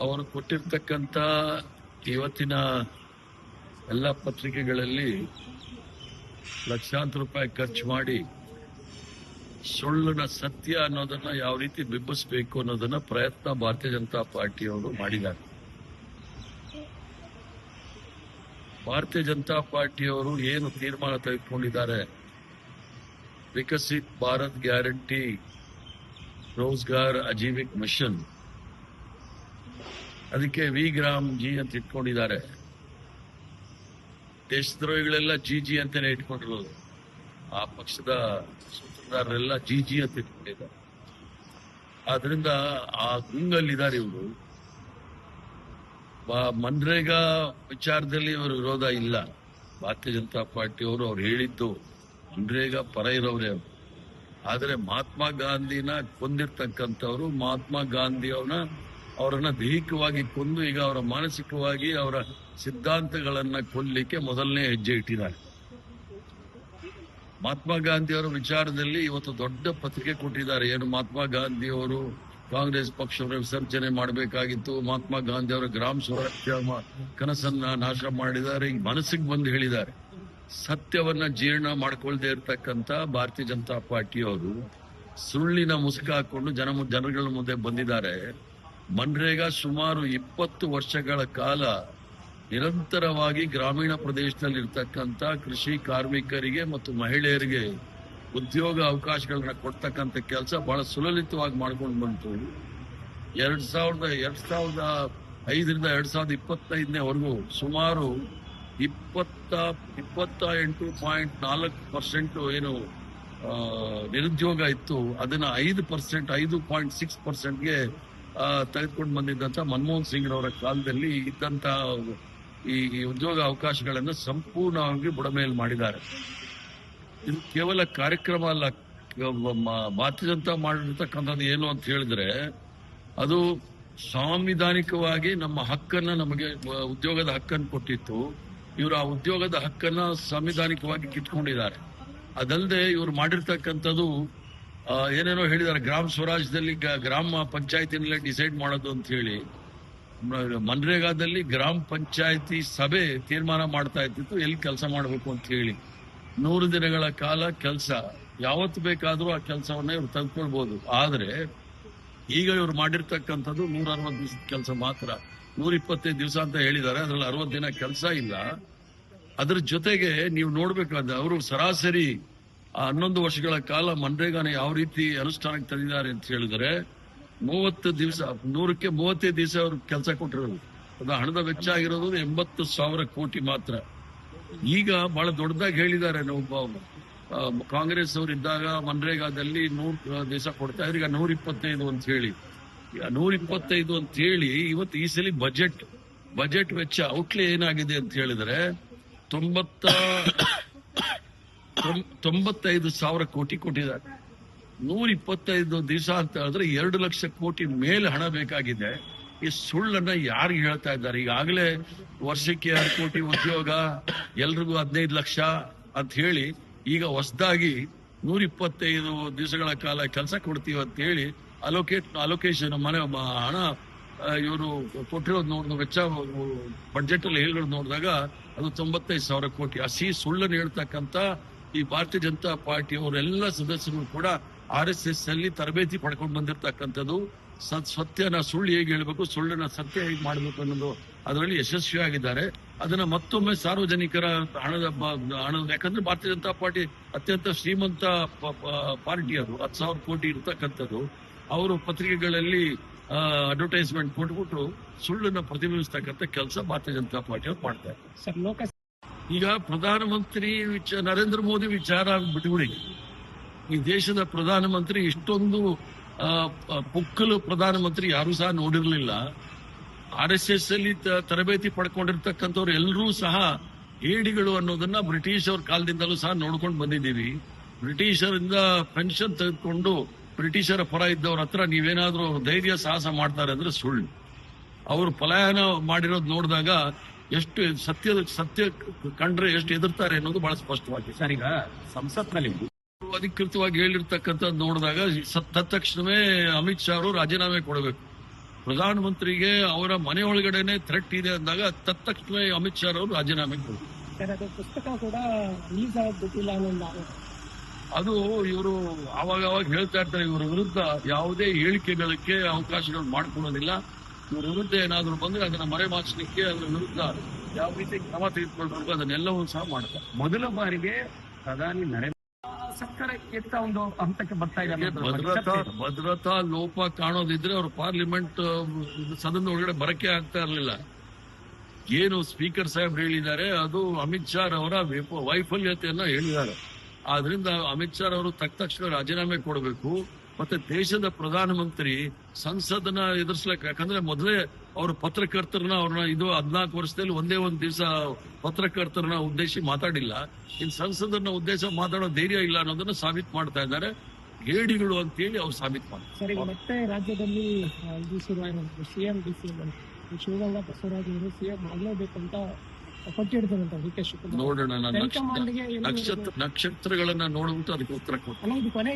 ಅವರು ಕೊಟ್ಟಿರ್ತಕ್ಕಂಥ ಇವತ್ತಿನ ಎಲ್ಲ ಪತ್ರಿಕೆಗಳಲ್ಲಿ ಲಕ್ಷಾಂತರ ರೂಪಾಯಿ ಖರ್ಚು ಮಾಡಿ ಸುಳ್ಳಿನ ಸತ್ಯ ಅನ್ನೋದನ್ನ ಯಾವ ರೀತಿ ಬಿಂಬಿಸಬೇಕು ಅನ್ನೋದನ್ನ ಪ್ರಯತ್ನ ಭಾರತೀಯ ಜನತಾ ಪಾರ್ಟಿಯವರು ಮಾಡಿದ್ದಾರೆ. ಭಾರತೀಯ ಜನತಾ ಪಾರ್ಟಿಯವರು ಏನು ತೀರ್ಮಾನ ತೆಗೆದುಕೊಂಡಿದ್ದಾರೆ, ವಿಕಸಿತ್ ಭಾರತ್ ಗ್ಯಾರಂಟಿ ರೋಜ್ಗಾರ್ ಅಜೀವಿಕ್ ಮಿಷನ್, ಅದಕ್ಕೆ ವಿಗ್ರಾಮ್ ಜಿ ಅಂತ ಇಟ್ಕೊಂಡಿದ್ದಾರೆ. ದೇಶದ್ರೋಹಿಗಳೆಲ್ಲ ಜಿ ಅಂತಾನೆ ಇಟ್ಕೊಂಡಿರೋದು. ಆ ಪಕ್ಷದ ಸೂತ್ರಧಾರರೆಲ್ಲ ಜಿ ಅಂತ ಇಟ್ಕೊಂಡಿದ್ದಾರೆ. ಆದ್ರಿಂದ ಆ ಗುಂಗಲ್ಲಿದ್ದಾರೆ ಇವರು. ಮನ್ರೇಗಾ ವಿಚಾರದಲ್ಲಿ ಇವರು ವಿರೋಧ ಇಲ್ಲ. ಭಾರತೀಯ ಜನತಾ ಪಾರ್ಟಿಯವರು ಅವ್ರು ಹೇಳಿದ್ದು ಮನ್ರೇಗಾ ಪರ ಇರೋರೇ ಅವರು. ಆದರೆ ಮಹಾತ್ಮ ಗಾಂಧಿನ ಕೊಂದಿರ್ತಕ್ಕಂಥವ್ರು ಮಹಾತ್ಮ ಗಾಂಧಿ ಅವರನ್ನ ದೈಹಿಕವಾಗಿ ಕೊಂದು ಈಗ ಅವರ ಮಾನಸಿಕವಾಗಿ ಅವರ ಸಿದ್ಧಾಂತಗಳನ್ನ ಕೊಲ್ಲಲಿಕ್ಕೆ ಮೊದಲನೇ ಹೆಜ್ಜೆ ಇಟ್ಟಿದ್ದಾರೆ. ಮಹಾತ್ಮ ಗಾಂಧಿ ಅವರ ವಿಚಾರದಲ್ಲಿ ಇವತ್ತು ದೊಡ್ಡ ಪತ್ರಿಕೆ ಕೊಟ್ಟಿದ್ದಾರೆ. ಏನು ಮಹಾತ್ಮ ಗಾಂಧಿ ಅವರು ಕಾಂಗ್ರೆಸ್ ಪಕ್ಷವನ್ನು ವಿಸರ್ಜನೆ ಮಾಡಬೇಕಾಗಿತ್ತು, ಮಹಾತ್ಮ ಗಾಂಧಿ ಅವರ ಗ್ರಾಮ ಸ್ವರಾಜ್ಯ ಕನಸನ್ನ ನಾಶ ಮಾಡಿದ್ದಾರೆ, ಈಗ ಮನಸ್ಸಿಗೆ ಬಂದು ಹೇಳಿದ್ದಾರೆ. ಸತ್ಯವನ್ನ ಜೀರ್ಣ ಮಾಡ್ಕೊಳ್ದೇ ಇರತಕ್ಕಂತ ಭಾರತೀಯ ಜನತಾ ಪಾರ್ಟಿಯವರು ಸುಳ್ಳಿನ ಮುಸುಕ ಹಾಕೊಂಡು ಜನಗಳ ಮುಂದೆ ಬಂದಿದ್ದಾರೆ. ಮನ್ರೇಗಾ ಸುಮಾರು 20 ವರ್ಷಗಳ ಕಾಲ ನಿರಂತರವಾಗಿ ಗ್ರಾಮೀಣ ಪ್ರದೇಶದಲ್ಲಿ ಇರ್ತಕ್ಕಂಥ ಕೃಷಿ ಕಾರ್ಮಿಕರಿಗೆ ಮತ್ತು ಮಹಿಳೆಯರಿಗೆ ಉದ್ಯೋಗ ಅವಕಾಶಗಳನ್ನ ಕೊಡ್ತಕ್ಕಂಥ ಕೆಲಸ ಬಹಳ ಸುಲಲಿತವಾಗಿ ಮಾಡ್ಕೊಂಡು ಬಂತು. 2005ರಿಂದ 2025 ಸುಮಾರು 28.4% ಏನು ನಿರುದ್ಯೋಗ ಇತ್ತು, ಅದನ್ನ 5.6%ಗೆ ತೆಗೆದುಕೊಂಡು ಬಂದಿದ್ದಂತ ಮನಮೋಹನ್ ಸಿಂಗ್ ಅವರ ಕಾಲದಲ್ಲಿ ಇದ್ದಂತ ಈ ಉದ್ಯೋಗ ಅವಕಾಶಗಳನ್ನು ಸಂಪೂರ್ಣವಾಗಿ ಬುಡಮೇಲು ಮಾಡಿದ್ದಾರೆ. ಇದು ಕೇವಲ ಕಾರ್ಯಕ್ರಮ ಅಲ್ಲ. ಭಾರತೀಯ ಜನತಾ ಮಾಡಿರ್ತಕ್ಕಂಥದ್ದು ಏನು ಅಂತ ಹೇಳಿದ್ರೆ, ಅದು ಸಾಂವಿಧಾನಿಕವಾಗಿ ನಮ್ಮ ಹಕ್ಕನ್ನ, ನಮಗೆ ಉದ್ಯೋಗದ ಹಕ್ಕನ್ನು ಕೊಟ್ಟಿತ್ತು. ಇವರು ಆ ಉದ್ಯೋಗದ ಹಕ್ಕನ್ನ ಸಾಂವಿಧಾನಿಕವಾಗಿ ಕಿತ್ಕೊಂಡಿದ್ದಾರೆ. ಅದಲ್ಲದೆ ಇವರು ಮಾಡಿರ್ತಕ್ಕಂಥದ್ದು ಏನೇನೋ ಹೇಳಿದ್ದಾರೆ. ಗ್ರಾಮ ಸ್ವರಾಜ್ಯದಲ್ಲಿ ಗ್ರಾಮ ಪಂಚಾಯತಿನಲ್ಲೇ ಡಿಸೈಡ್ ಮಾಡೋದು ಅಂತ ಹೇಳಿ, ಮನ್ರೇಗಾದಲ್ಲಿ ಗ್ರಾಮ ಪಂಚಾಯತಿ ಸಭೆ ತೀರ್ಮಾನ ಮಾಡ್ತಾ ಇರ್ತಿತ್ತು ಎಲ್ಲಿ ಕೆಲಸ ಮಾಡಬೇಕು ಅಂತ ಹೇಳಿ. 100 ದಿನಗಳ ಕಾಲ ಕೆಲಸ, ಯಾವತ್ತು ಬೇಕಾದರೂ ಆ ಕೆಲಸವನ್ನ ಇವ್ರು ತೆಗೆದುಕೊಳ್ಬಹುದು. ಆದ್ರೆ ಈಗ ಇವ್ರು ಮಾಡಿರ್ತಕ್ಕಂಥದ್ದು 160 ದಿವಸದ ಕೆಲಸ ಮಾತ್ರ. 125 ದಿವಸ ಅಂತ ಹೇಳಿದ್ದಾರೆ, ಅದ್ರಲ್ಲಿ 60 ದಿನ ಕೆಲಸ ಇಲ್ಲ. ಅದ್ರ ಜೊತೆಗೆ ನೀವು ನೋಡ್ಬೇಕಾದ್ರೆ ಅವರು ಸರಾಸರಿ 11 ವರ್ಷಗಳ ಕಾಲ ಮನ್ರೇಗಾನ ಯಾವ ರೀತಿ ಅನುಷ್ಠಾನಕ್ಕೆ ತಂದಿದ್ದಾರೆ ಅಂತ ಹೇಳಿದ್ರೆ, 30 ದಿವಸ 100ಕ್ಕೆ 35 ದಿವಸ ಅವ್ರು ಕೆಲಸ ಕೊಟ್ಟಿರೋದು. ಅದು ಹಣದ ವೆಚ್ಚ ಆಗಿರೋದು 80,000 ಕೋಟಿ ಮಾತ್ರ. ಈಗ ಬಹಳ ದೊಡ್ಡದಾಗಿ ಹೇಳಿದ್ದಾರೆ. ಕಾಂಗ್ರೆಸ್ ಅವರು ಇದ್ದಾಗ ಮನ್ರೇಗಾದಲ್ಲಿ 100 ದಿವಸ ಕೊಡ್ತಾ ಇದ್ರು, ಈಗ 125 ಅಂತ ಹೇಳಿ. 125 ಅಂತ ಹೇಳಿ ಇವತ್ತು ಈ ಸಲ ಬಜೆಟ್ ವೆಚ್ಚ ಔಟ್ಲೇ ಏನಾಗಿದೆ ಅಂತ ಹೇಳಿದ್ರೆ 95,000 ಕೋಟಿ ಕೊಟ್ಟಿದ್ದಾರೆ. 125 ದಿವಸ ಅಂತ ಹೇಳಿದ್ರೆ 2 ಲಕ್ಷ ಕೋಟಿ ಮೇಲೆ ಹಣ ಬೇಕಾಗಿದೆ. ಈ ಸುಳ್ಳನ್ನ ಯಾರಿಗೆ ಹೇಳ್ತಾ ಇದ್ದಾರೆ? ಈಗಾಗಲೇ ವರ್ಷಕ್ಕೆ 2 ಕೋಟಿ ಉದ್ಯೋಗ, ಎಲ್ರಿಗೂ 15 ಲಕ್ಷ ಅಂತ ಹೇಳಿ ಈಗ ಹೊಸದಾಗಿ 125 ದಿವಸಗಳ ಕಾಲ ಕೆಲಸ ಕೊಡ್ತೀವಿ ಅಂತ ಹೇಳಿ ಅಲೋಕೇಶನ್ ಹಣ ಇವರು ಕೊಟ್ಟಿರೋದು ನೋಡಿದ ವೆಚ್ಚ ಬಜೆಟ್ ಅಲ್ಲಿ ಹೇಳಿರೋದು ನೋಡಿದಾಗ ಅದು 95,000 ಕೋಟಿ. ಸುಳ್ಳನ್ನು ಹೇಳ್ತಕ್ಕಂಥ ಈ ಭಾರತೀಯ ಜನತಾ ಪಾರ್ಟಿ ಅವರೆಲ್ಲ ಸದಸ್ಯರು ಕೂಡ RSS ಅಲ್ಲಿ ತರಬೇತಿ ಪಡ್ಕೊಂಡು ಬಂದಿರತಕ್ಕಂಥದ್ದು. ಸತ್ಯನ ಸುಳ್ಳು ಹೇಗೆ ಹೇಳ್ಬೇಕು, ಸುಳ್ಳನ್ನ ಸತ್ಯ ಹೇಗೆ ಮಾಡಬೇಕು ಅನ್ನೋದು ಅದರಲ್ಲಿ ಯಶಸ್ವಿಯಾಗಿದ್ದಾರೆ. ಅದನ್ನ ಮತ್ತೊಮ್ಮೆ ಸಾರ್ವಜನಿಕರ ಹಣದ ಯಾಕಂದ್ರೆ ಭಾರತೀಯ ಜನತಾ ಪಾರ್ಟಿ ಅತ್ಯಂತ ಶ್ರೀಮಂತ ಪಾರ್ಟಿ, ಅದು 10,000 ಕೋಟಿ ಇರತಕ್ಕಂಥದ್ದು. ಅವರು ಪತ್ರಿಕೆಗಳಲ್ಲಿ ಅಡ್ವರ್ಟೈಸ್ಮೆಂಟ್ ಕೊಟ್ಬಿಟ್ಟು ಸುಳ್ಳನ್ನ ಪ್ರತಿಬಿಂಬಿಸ್ತಕ್ಕಂಥ ಕೆಲಸ ಭಾರತೀಯ ಜನತಾ ಪಾರ್ಟಿ ಅವರು ಮಾಡ್ತಾರೆ. ಈಗ ಪ್ರಧಾನಮಂತ್ರಿ ನರೇಂದ್ರ ಮೋದಿ ವಿಚಾರ ಬಿಟ್ಬಿಡಿ. ಈ ದೇಶದ ಪ್ರಧಾನಮಂತ್ರಿ ಇಷ್ಟೊಂದು ಪುಕ್ಕಲು ಪ್ರಧಾನಮಂತ್ರಿ ಯಾರು ಸಹ ನೋಡಿರ್ಲಿಲ್ಲ. RSS ಅಲ್ಲಿ ತರಬೇತಿ ಪಡ್ಕೊಂಡಿರ್ತಕ್ಕಂಥವ್ರು ಎಲ್ಲರೂ ಸಹ ಹೇಡಿಗಳು ಅನ್ನೋದನ್ನ ಬ್ರಿಟಿಷ್ ಅವ್ರ ಕಾಲದಿಂದಲೂ ಸಹ ನೋಡ್ಕೊಂಡು ಬಂದಿದ್ದೀವಿ. ಬ್ರಿಟಿಷರಿಂದ ಪೆನ್ಷನ್ ತೆಗೆದುಕೊಂಡು ಬ್ರಿಟಿಷರ ಪರ ಇದ್ದವ್ರ ಹತ್ರ ನೀವೇನಾದ್ರೂ ಧೈರ್ಯ ಸಾಹಸ ಮಾಡ್ತಾರೆ ಅಂದ್ರೆ ಸುಳ್ಳು. ಅವರು ಪಲಾಯನ ಮಾಡಿರೋದು ನೋಡಿದಾಗ ಎಷ್ಟು ಸತ್ಯ ಕಂಡ್ರೆ ಎಷ್ಟು ಎದುರ್ತಾರೆ ಅನ್ನೋದು ಬಹಳ ಸ್ಪಷ್ಟವಾಗಿದೆ. ಸರ್, ಈಗ ಸಂಸತ್ನಲ್ಲಿ ಅಧಿಕೃತವಾಗಿ ಹೇಳಿರ್ತಕ್ಕಂಥದ್ದು ನೋಡಿದಾಗ ತಕ್ಷಣವೇ ಅಮಿತ್ ಶಾ ಅವರು ರಾಜೀನಾಮೆ ಕೊಡಬೇಕು. ಪ್ರಧಾನಮಂತ್ರಿಗೆ ಅವರ ಮನೆ ಒಳಗಡೆನೆ ಥ್ರೆಟ್ ಇದೆ ಅಂದಾಗ ತಕ್ಷಣ ಅಮಿತ್ ಶಾ ಅವರು ರಾಜೀನಾಮೆ ಕೊಡ್ತಾರೆ. ಸರ್, ಅದು ಪುಸ್ತಕ ಕೂಡ ರಿಲೀಸ್ ಆಗೋದು ಗೊತ್ತಿಲ್ಲ ಅನ್ನೋ ಒಂದು ಆರೋಪ. ಅದು ಇವರು ಅವಾಗ ಹೇಳ್ತಾ ಇರ್ತಾರೆ, ಇವರ ವಿರುದ್ಧ ಯಾವುದೇ ಹೇಳಿಕೆಗಳಿಗೆ ಅವಕಾಶಗಳು ಮಾಡ್ಕೊಳ್ಳೋದಿಲ್ಲ. ಇವ್ರ ವಿರುದ್ಧ ಏನಾದ್ರು ಬಂದ್ರೆ ಅದನ್ನ ಮರೆಮಾಚಲಿಕ್ಕೆ ಅದರ ವಿರುದ್ಧ ಯಾವ ರೀತಿ ಕ್ರಮ ತೆಗೆದುಕೊಳ್ಬೇಕು ಅದನ್ನೆಲ್ಲವೂ ಸಹ ಮಾಡ್ತಾರೆ. ಮೊದಲ ಬಾರಿಗೆ ಪ್ರಧಾನಿ ನರೇಂದ್ರ ಸರ್ಕಾರ ಕೆಟ್ಟ ಒಂದು ಹಂತಕ್ಕೆ ಬರ್ತಾ ಇದೆ. ಭದ್ರತಾ ಲೋಪ ಕಾಣೋದಿದ್ರೆ ಅವರು ಪಾರ್ಲಿಮೆಂಟ್ ಸದನ ಒಳಗಡೆ ಬರಕ್ಕೆ ಆಗ್ತಾ ಇರಲಿಲ್ಲ. ಏನು ಸ್ಪೀಕರ್ ಸಾಹೇಬ್ ಹೇಳಿದ್ದಾರೆ ಅದು ಅಮಿತ್ ಶಾ ಅವರ ವೈಫಲ್ಯತೆಯನ್ನ ಹೇಳಿದ್ದಾರೆ. ಆದ್ರಿಂದ ಅಮಿತ್ ಶಾ ಅವರು ತಕ್ಷಣ ರಾಜೀನಾಮೆ ಕೊಡಬೇಕು. ಮತ್ತೆ ದೇಶದ ಪ್ರಧಾನಮಂತ್ರಿ ಸಂಸದನ ಎದುರಿಸ್ಲಿಕ್ಕೆ, ಯಾಕಂದ್ರೆ ಮೊದಲೇ ಅವರು ಪತ್ರಕರ್ತರನ್ನ ಅವ್ರನ್ನ 14 ವರ್ಷದಲ್ಲಿ ಒಂದೇ ಒಂದು ದಿವಸ ಪತ್ರಕರ್ತರನ್ನ ಉದ್ದೇಶಿ ಮಾತಾಡಿಲ್ಲ. ಇನ್ನು ಸಂಸದರನ್ನ ಉದ್ದೇಶ ಮಾತಾಡೋ ಧೈರ್ಯ ಇಲ್ಲ ಅನ್ನೋದನ್ನ ಸಾಬೀತು ಮಾಡ್ತಾ ಇದ್ದಾರೆ. ಹೇಡಿಗಳು ಅಂತೇಳಿ ಅವ್ರು ಸಾಬೀತು ಮಾಡ್ತಾರೆ. ಸರ್, ಈಗ ಮತ್ತೆ ರಾಜ್ಯದಲ್ಲಿ ಇದು ಶುರುವಾಗಿದೆ. ಸಿಎಂ ಡಿಸಿಎಂ ಶಿವಗಂಗಾ ಬಸವರಾಜ್ ಅವರು ಸಿಎಂ ಆಗಲೇಬೇಕು ಅಂತ ಕೊಟ್ಟಿಡ್ತಾರಂತ ಡಿ ಕೆ ಶಿವಕುಮಾರ್. ನೋಡೋಣ, ನಕ್ಷತ್ರಗಳನ್ನ ನೋಡ್ಬಿಟ್ಟು ಅದಕ್ಕೆ ಉತ್ತರ ಕೊಡ್ತಾರೆ. ಇದು ಕೊನೆ